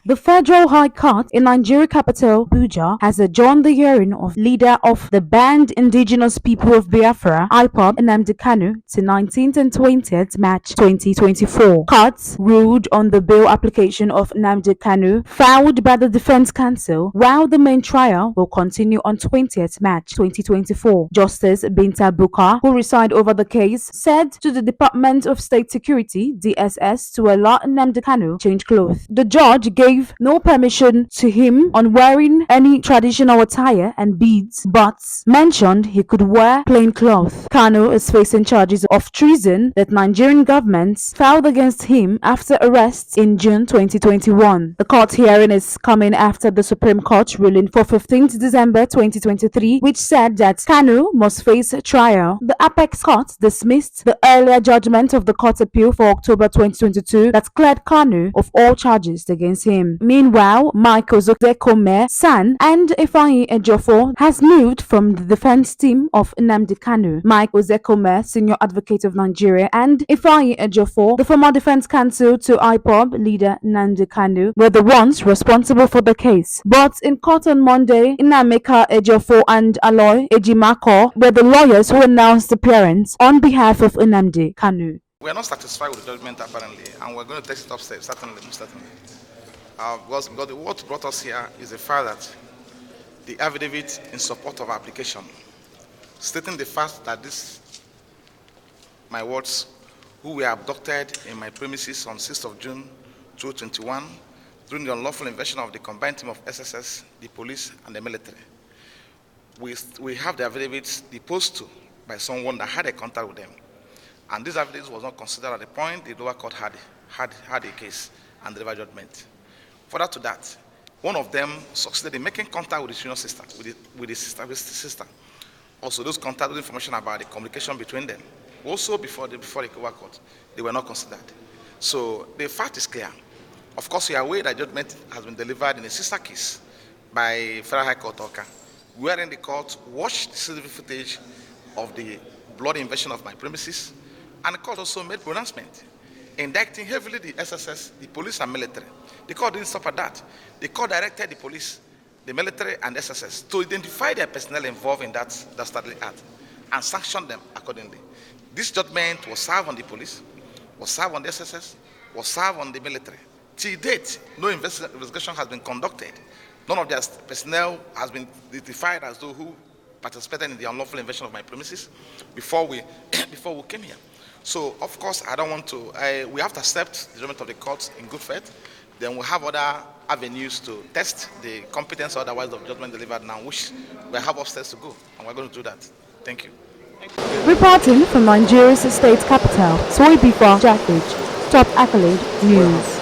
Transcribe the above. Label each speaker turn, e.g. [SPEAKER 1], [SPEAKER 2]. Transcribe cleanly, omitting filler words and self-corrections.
[SPEAKER 1] The Federal High Court in Nigeria capital Abuja has adjourned the hearing of leader of the banned indigenous people of Biafra, Ipob, Nnamdi Kanu, to 19th and 20th March 2024. Courts ruled on the bail application of Nnamdi Kanu filed by the Defense Counsel, while the main trial will continue on 20th March 2024. Justice Binta Bukar, who presided over the case, said to the Department of State Security (DSS) to allow Nnamdi Kanu change clothes. The judge gave no permission to him on wearing any traditional attire and beads, but mentioned he could wear plain clothes. Kanu is facing charges of treason that Nigerian governments filed against him after arrest in June 2021. The court hearing is coming after the Supreme Court ruling for 15th December 2023, which said that Kanu must face trial. The Apex Court dismissed the earlier judgment of the Court Appeal for October 2022 that cleared Kanu of all charges against him. Meanwhile, Mike Ozekome's son and Ifeanyi Ejiofor has moved from the defense team of Nnamdi Kanu. Mike Ozekome, senior advocate of Nigeria, and Ifeanyi Ejiofor, the former defense counsel to Ipob leader Nnamdi Kanu, were the ones responsible for the case. But in court on Monday, Nnameka Ejiofor and Aloy Ejimako were the lawyers who announced appearance on behalf of Nnamdi Kanu.
[SPEAKER 2] We are not satisfied with the judgment apparently, and we're going to take it upstairs, certainly, most certainly. Because what brought us here is the fact that the affidavit in support of our application, stating the fact that my wards, who were abducted in my premises on 6th of June 2021 during the unlawful invasion of the combined team of SSS, the police, and the military. We have the affidavits deposed to by someone that had a contact with them. And this affidavit was not considered at the point the lower court had a case and delivered judgment. Further to that, one of them succeeded in making contact with the senior sister, with the sister. Also, those contact with information about the communication between them. Also, before the lower court, they were not considered. So the fact is clear. Of course, we are aware that judgment has been delivered in a sister case by Federal High Court Oka, wherein the court watched the CCTV footage of the bloody invasion of my premises, and the court also made pronouncement indicting heavily the SSS, the police and military. The court didn't stop at that. The court directed the police, the military and SSS to identify their personnel involved in that dastardly act and sanction them accordingly. This judgment was served on the police, was served on the SSS, was served on the military. Till date, no investigation has been conducted. None of their personnel has been identified as those who participated in the unlawful invasion of my premises before we came here. So, of course, I don't want to, we have to accept the judgment of the court in good faith. Then we'll have other avenues to test the competence or otherwise of judgment delivered now, which we have upstairs to go, and we're going to do that. Thank you.
[SPEAKER 1] Reporting from Nigeria's state capital, Soy Bifa Jackage, Top Accolade News.